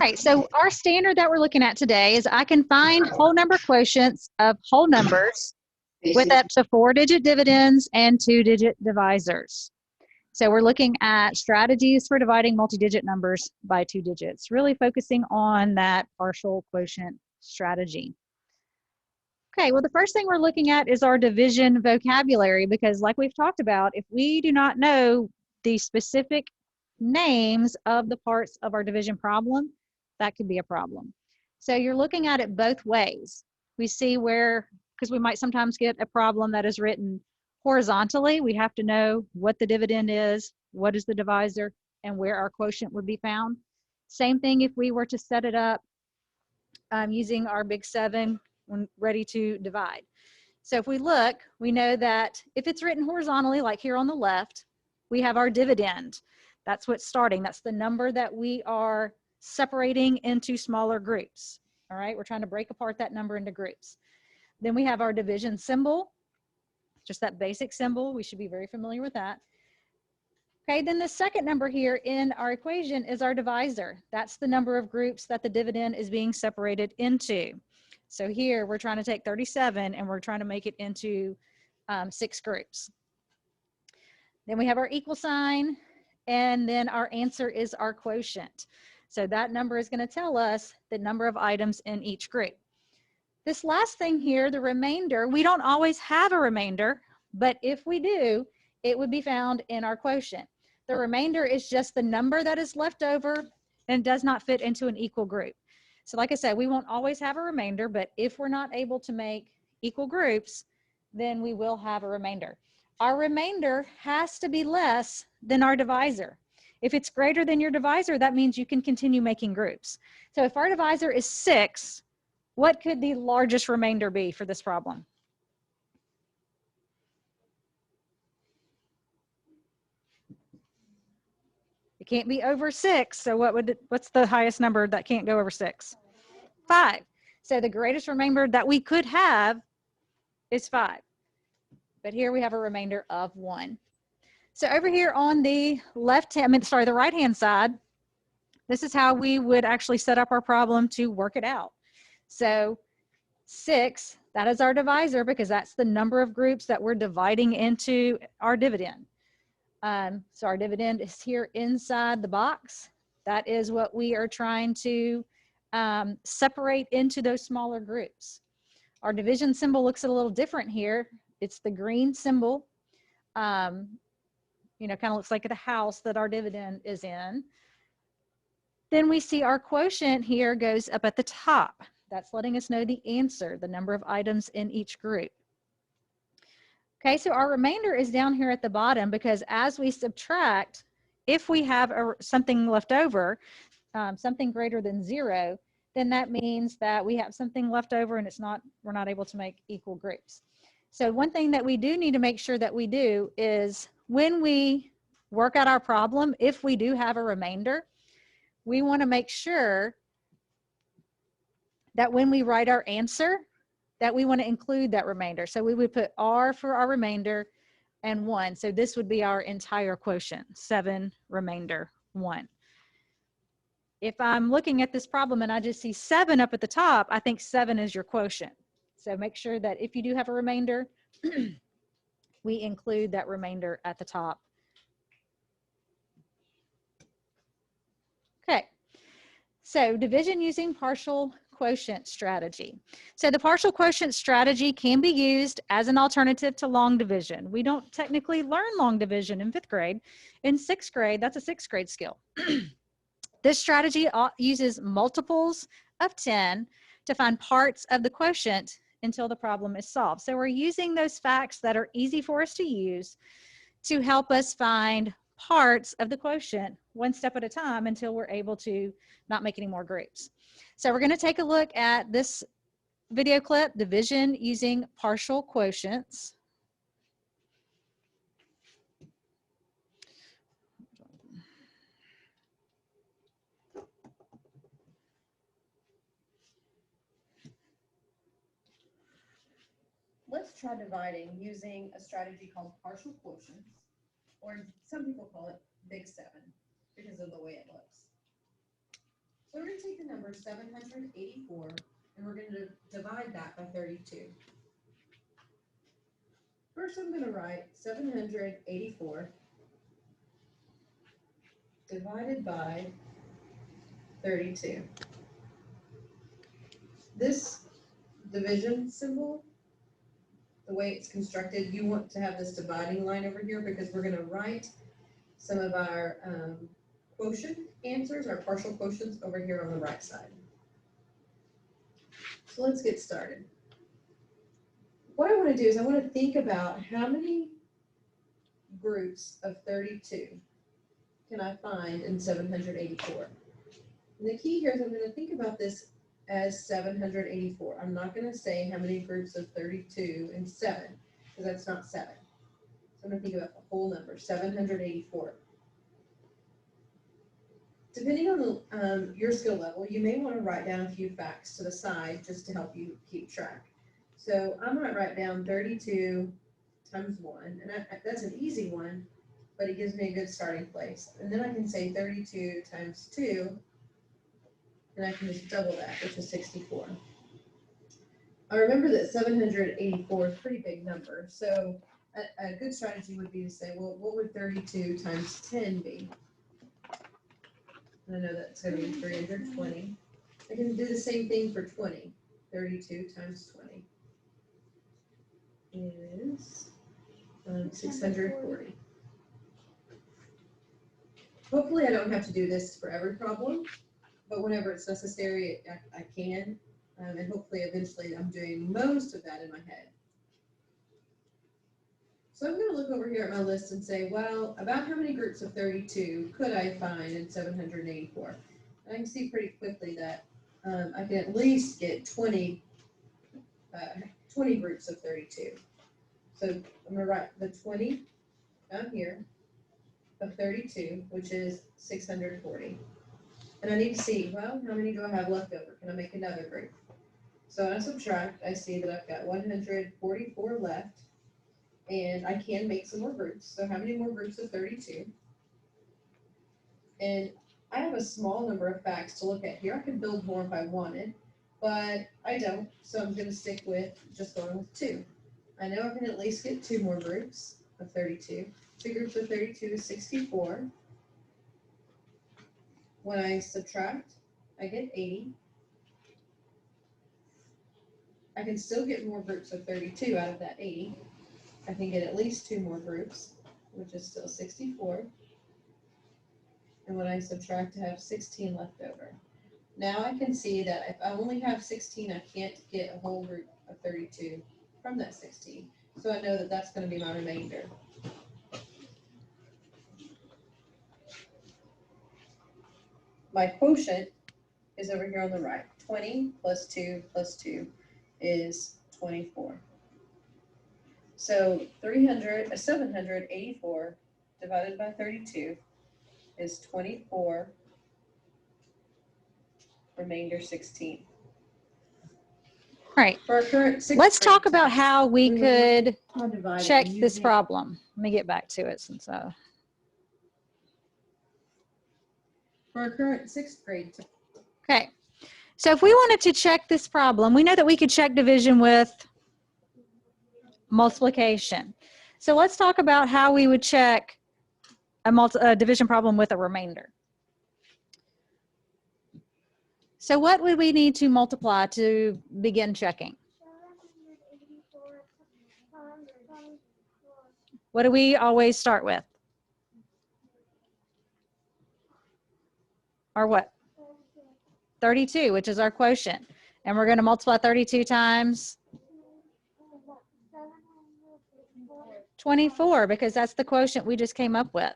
Okay, so our standard that we're looking at today is I can find whole number quotients of whole numbers with up to 4-digit dividends and 2-digit divisors. So we're looking at strategies for dividing multi-digit numbers by 2 digits, really focusing on that partial quotient strategy. Okay, well, the first thing we're looking at is our division vocabulary, because like we've talked about, if we do not know the specific names of the parts of our division problem, that could be a problem. So you're looking at it both ways. We see where, because we might sometimes get a problem that is written horizontally, we have to know what the dividend is, what is the divisor, and where our quotient would be found. Same thing if we were to set it up using our big 7 when ready to divide. So if we look, we know that if it's written horizontally, like here on the left, we have our dividend. That's what's starting. That's the number that we are separating into smaller groups. All right, we're trying to break apart that number into groups. Then we have our division symbol, just that basic symbol. We should be very familiar with that. Okay, then the second number here in our equation is our divisor. That's the number of groups that the dividend is being separated into. So here we're trying to take 37 and we're trying to make it into 6 groups. Then we have our equal sign, and then our answer is our quotient. So that number is going to tell us the number of items in each group. This last thing here, the remainder, we don't always have a remainder, but if we do, it would be found in our quotient. The remainder is just the number that is left over and does not fit into an equal group. So like I said, we won't always have a remainder, but if we're not able to make equal groups, then we will have a remainder. Our remainder has to be less than our divisor. If it's greater than your divisor, that means you can continue making groups. So if our divisor is 6, what could the largest remainder be for this problem? It can't be over 6. So what's the highest number that can't go over 6? 5. So the greatest remainder that we could have is 5. But here we have a remainder of 1. So over here on the the right-hand side, this is how we would actually set up our problem to work it out. So 6, that is our divisor because that's the number of groups that we're dividing into our dividend. So our dividend is here inside the box. That is what we are trying to separate into those smaller groups. Our division symbol looks a little different here. It's the green symbol. You know, kind of looks like the house that our dividend is in. Then we see our quotient here goes up at the top. That's letting us know the answer, the number of items in each group. Okay, so our remainder is down here at the bottom because as we subtract, if we have something left over, something greater than 0, then that means that we have something left over and we're not able to make equal groups. So one thing that we do need to make sure that we do is when we work out our problem, if we do have a remainder, we want to make sure that when we write our answer, that we want to include that remainder. So we would put R for our remainder and 1. So this would be our entire quotient, 7 remainder 1. If I'm looking at this problem and I just see 7 up at the top, I think 7 is your quotient. So make sure that if you do have a remainder, we include that remainder at the top. Okay, so division using partial quotient strategy. So the partial quotient strategy can be used as an alternative to long division. We don't technically learn long division in 5th grade. In 6th grade, that's a 6th grade skill. This strategy uses multiples of 10 to find parts of the quotient until the problem is solved. So we're using those facts that are easy for us to use to help us find parts of the quotient one step at a time until we're able to not make any more groups. So we're going to take a look at this video clip, division using partial quotients. Let's try dividing using a strategy called partial quotients, or some people call it big 7 because of the way it looks. So we're going to take the number 784 and we're going to divide that by 32. First, I'm going to write 784 divided by 32. This division symbol, the way it's constructed, you want to have this dividing line over here because we're going to write some of our quotient answers, our partial quotients, over here on the right side. So let's get started. What I want to do is I want to think about how many groups of 32 can I find in 784. And the key here is I'm going to think about this as 784. I'm not going to say how many groups of 32 in 7, because that's not 7. So I'm going to think about the whole number, 784. Depending on your skill level, you may want to write down a few facts to the side just to help you keep track. So I'm going to write down 32 times 1, and that's an easy one, but it gives me a good starting place. And then I can say 32 times 2, and I can just double that, which is 64. I remember that 784 is a pretty big number, so a good strategy would be to say, well, what would 32 times 10 be? And I know that's going to be 320. I can do the same thing for 20. 32 times 20 is 640. Hopefully I don't have to do this for every problem, but whenever it's necessary, I can. And hopefully eventually I'm doing most of that in my head. So I'm going to look over here at my list and say, well, about how many groups of 32 could I find in 784? And I can see pretty quickly that I can at least get 20 groups of 32. So I'm going to write the 20 down here of 32, which is 640. And I need to see, well, how many do I have left over? Can I make another group? So when I subtract, I see that I've got 144 left, and I can make some more groups. So how many more groups of 32? And I have a small number of facts to look at here. I could build more if I wanted, but I don't, so I'm going to stick with just going with 2. I know I can at least get 2 more groups of 32. 2 groups of 32 is 64. When I subtract, I get 80. I can still get more groups of 32 out of that 80. I can get at least 2 more groups, which is still 64. And when I subtract, I have 16 left over. Now I can see that if I only have 16, I can't get a whole group of 32 from that 16. So I know that that's going to be my remainder. My quotient is over here on the right. 20 plus 2 plus 2 is 24. So 784 divided by 32 is 24, remainder 16. All right, For our current let's talk about test, how we could check this using problem. Let me get back to it since For our current 6th grade test. okay. So if we wanted to check this problem, we know that we could check division with multiplication. So let's talk about how we would check a division problem with a remainder. So what would we need to multiply to begin checking? What do we always start with? Or what? 32, which is our quotient. And we're going to multiply 32 times 24 because that's the quotient we just came up with.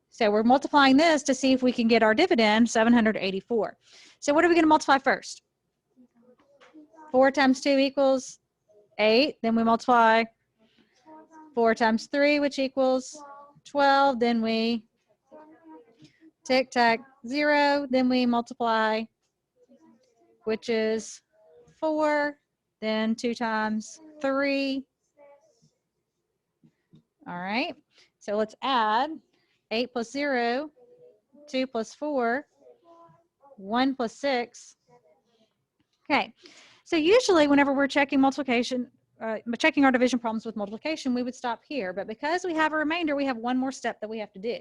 So we're multiplying this to see if we can get our dividend, 784. So what are we going to multiply first? 4 times 2 equals 8. Then we multiply 4 times 3, which equals 12. Then we tick, tack, 0. Then we multiply, which is 4. Then 2 times 3. All right. So let's add 8 plus 0, 2 plus 4, 1 plus 6. Okay, so usually whenever we're checking multiplication, checking our division problems with multiplication, we would stop here. But because we have a remainder, we have one more step that we have to do.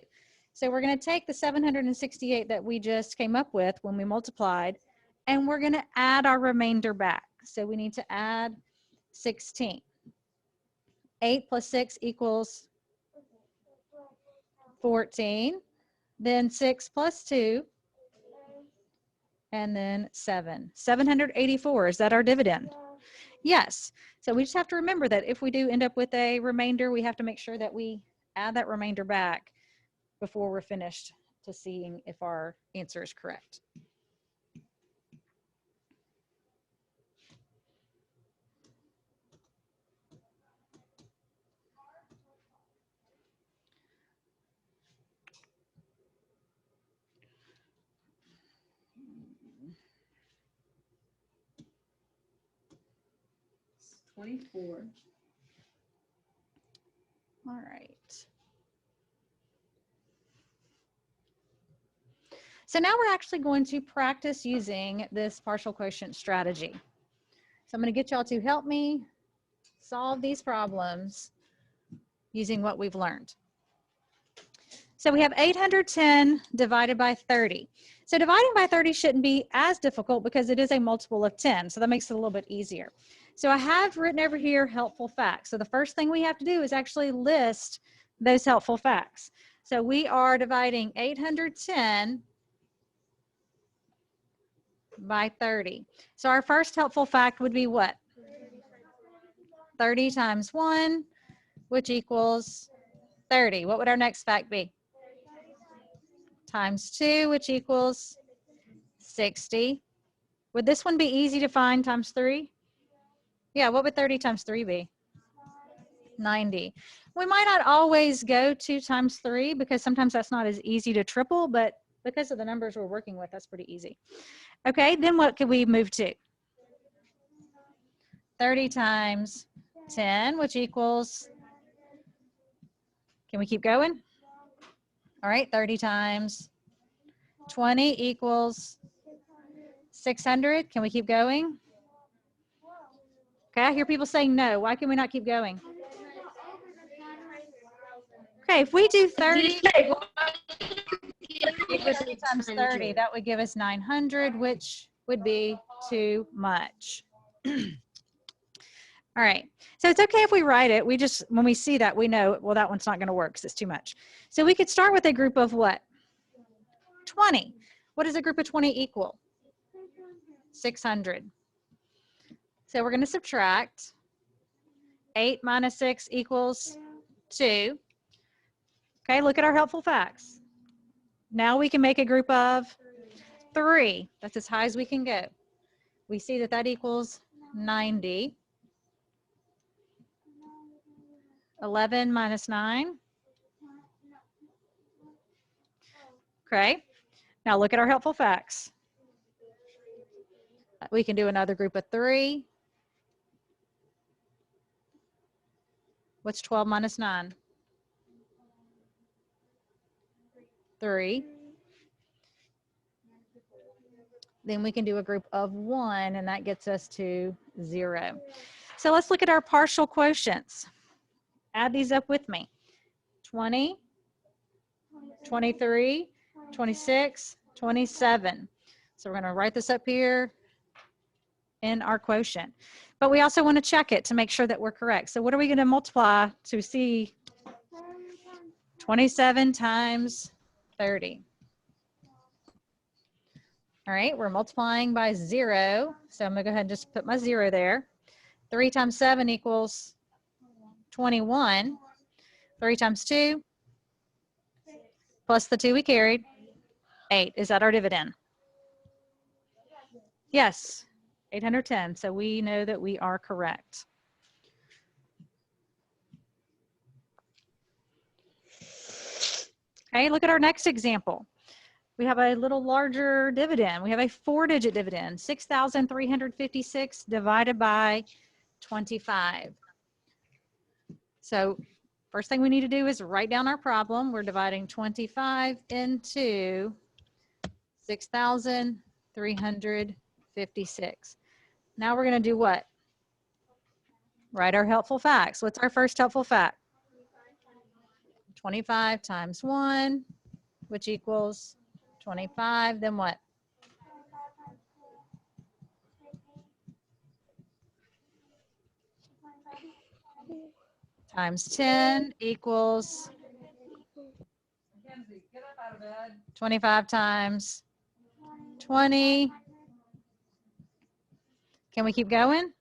So we're going to take the 768 that we just came up with when we multiplied, and we're going to add our remainder back. So we need to add 16. 8 plus 6 equals 14. Then 6 plus 2. And then 7. 784, is that our dividend? Yes. So we just have to remember that if we do end up with a remainder, we have to make sure that we add that remainder back before we're finished to seeing if our answer is correct. It's 24. All right. So now we're actually going to practice using this partial quotient strategy. So I'm going to get y'all to help me solve these problems using what we've learned. So we have 810 divided by 30. So dividing by 30 shouldn't be as difficult because it is a multiple of 10. So that makes it a little bit easier. So I have written over here helpful facts. So the first thing we have to do is actually list those helpful facts. So we are dividing 810 by 30. So our first helpful fact would be what? 30 times 1, which equals 30. What would our next fact be? Times 2, which equals 60. Would this one be easy to find times 3? Yeah, what would 30 times 3 be? 90. We might not always go 2 times 3 because sometimes that's not as easy to triple, but because of the numbers we're working with, that's pretty easy. Okay, then what could we move to? 30 times 10, which equals, can we keep going? All right, 30 times 20 equals 600. Can we keep going? Okay, I hear people saying no. Why can we not keep going? Okay, if we do 30 times 30, that would give us 900, which would be too much. All right, so it's okay if we write it. We just, when we see that, we know, well, that one's not going to work because it's too much. So we could start with a group of what? 20. What does a group of 20 equal? 600. So we're going to subtract. 8 minus 6 equals 2. Okay, look at our helpful facts. Now we can make a group of 3. That's as high as we can go. We see that that equals 90. 11 minus 9. Okay, now look at our helpful facts. We can do another group of 3. What's 12 minus 9? 3. Then we can do a group of 1, and that gets us to 0. So let's look at our partial quotients. Add these up with me. 20, 23, 26, 27. So we're going to write this up here in our quotient. But we also want to check it to make sure that we're correct. So what are we going to multiply to see 27 times 30? All right, we're multiplying by 0. So I'm going to go ahead and just put my 0 there. 3 times 7 equals 21. 3 times 2 plus the 2 we carried, 8. Is that our dividend? Yes, 810. So we know that we are correct. Okay, look at our next example. We have a little larger dividend. We have a 4-digit dividend, 6,356 divided by 25. So first thing we need to do is write down our problem. We're dividing 25 into 6,356. Now we're going to do what? Write our helpful facts. What's our first helpful fact? 25 times 1, which equals 25. Then what? Times 10 equals 25 times 20. Can we keep going?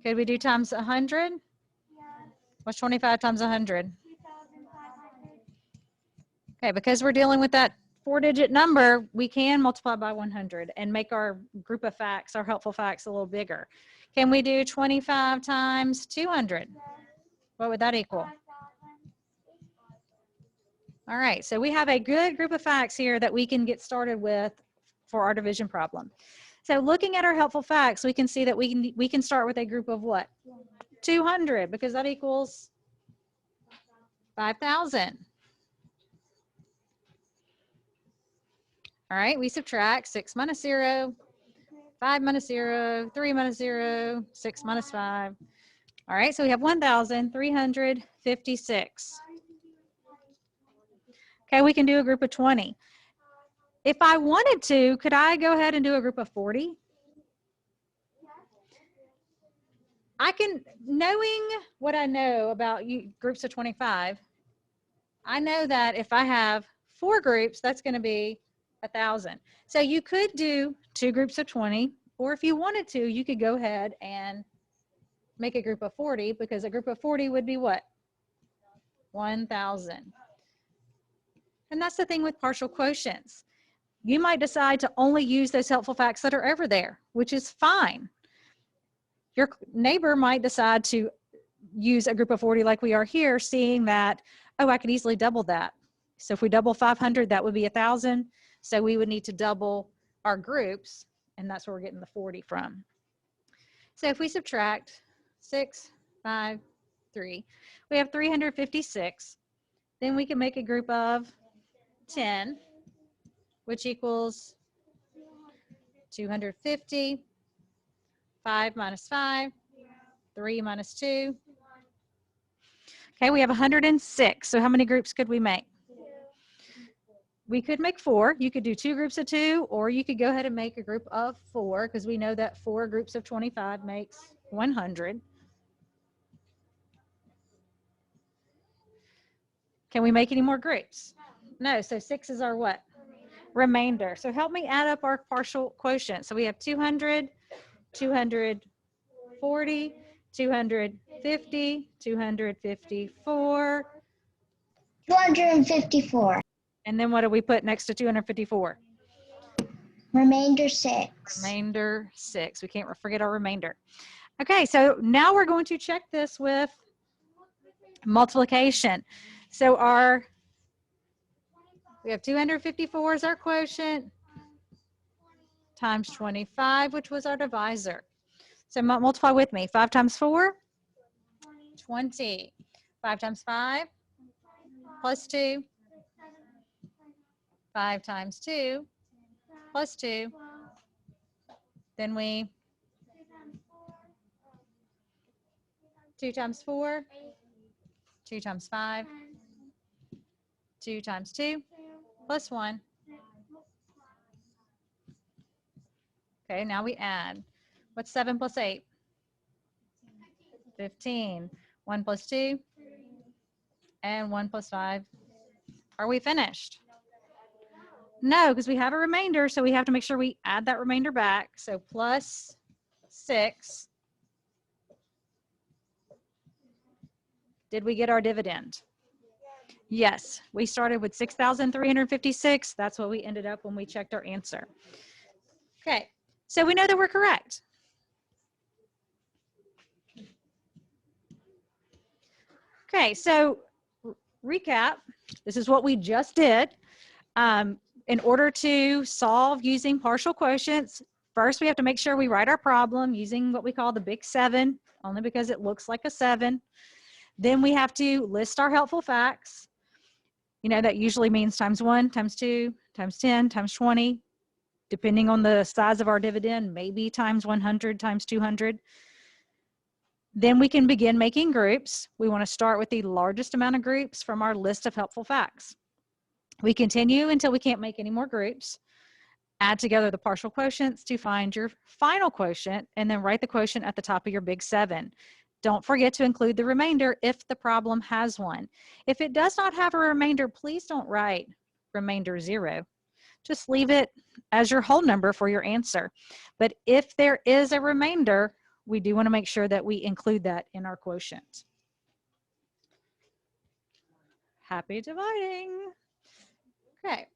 Could we do times 100? What's 25 times 100? Okay, because we're dealing with that 4-digit number, we can multiply by 100 and make our group of facts, our helpful facts, a little bigger. Can we do 25 times 200? What would that equal? All right, so we have a good group of facts here that we can get started with for our division problem. So looking at our helpful facts, we can see that we can start with a group of what? 200, because that equals 5,000. All right, we subtract 6 minus 0, 5 minus 0, 3 minus 0, 6 minus 5. All right, so we have 1,356. Okay, we can do a group of 20. If I wanted to, could I go ahead and do a group of 40? I can, knowing what I know about groups of 25, I know that if I have 4 groups, that's going to be 1,000. So you could do 2 groups of 20, or if you wanted to, you could go ahead and make a group of 40, because a group of 40 would be what? 1,000. And that's the thing with partial quotients. You might decide to only use those helpful facts that are over there, which is fine. Your neighbor might decide to use a group of 40 like we are here, seeing that, oh, I could easily double that. So if we double 500, that would be 1,000. So we would need to double our groups, and that's where we're getting the 40 from. So if we subtract 6, 5, 3, we have 356. Then we can make a group of 10, which equals 250, 5 minus 5, 3 minus 2. Okay, we have 106. So how many groups could we make? We could make 4. You could do 2 groups of 2, or you could go ahead and make a group of 4, because we know that 4 groups of 25 makes 100. Can we make any more groups? No, so 6 is our what? Remainder. So help me add up our partial quotient. So we have 200, 240, 250, 254. 254. And then what do we put next to 254? Remainder 6. Remainder 6. We can't forget our remainder. Okay, so now we're going to check this with multiplication. So we have 254 as our quotient times 25, which was our divisor. So multiply with me. 5 times 4, 20. 5 times 5, plus 2. 5 times 2, plus 2. Then 2 times 4, 2 times 5, 2 times 2, plus 1. Okay, now we add. What's 7 plus 8? 15. 1 plus 2, and 1 plus 5. Are we finished? No, because we have a remainder, so we have to make sure we add that remainder back. So plus 6. Did we get our dividend? Yes, we started with 6,356. That's what we ended up when we checked our answer. Okay, so we know that we're correct. Okay, so recap, this is what we just did. In order to solve using partial quotients, first we have to make sure we write our problem using what we call the big 7, only because it looks like a 7. Then we have to list our helpful facts. You know, that usually means times 1, times 2, times 10, times 20. depending on the size of our dividend, maybe times 100 times 200. Then we can begin making groups. We want to start with the largest amount of groups from our list of helpful facts. We continue until we can't make any more groups. Add together the partial quotients to find your final quotient, and then write the quotient at the top of your big 7. Don't forget to include the remainder if the problem has one. If it does not have a remainder, please don't write remainder 0. Just leave it as your whole number for your answer. But if there is a remainder, we do want to make sure that we include that in our quotient. Happy dividing. Okay.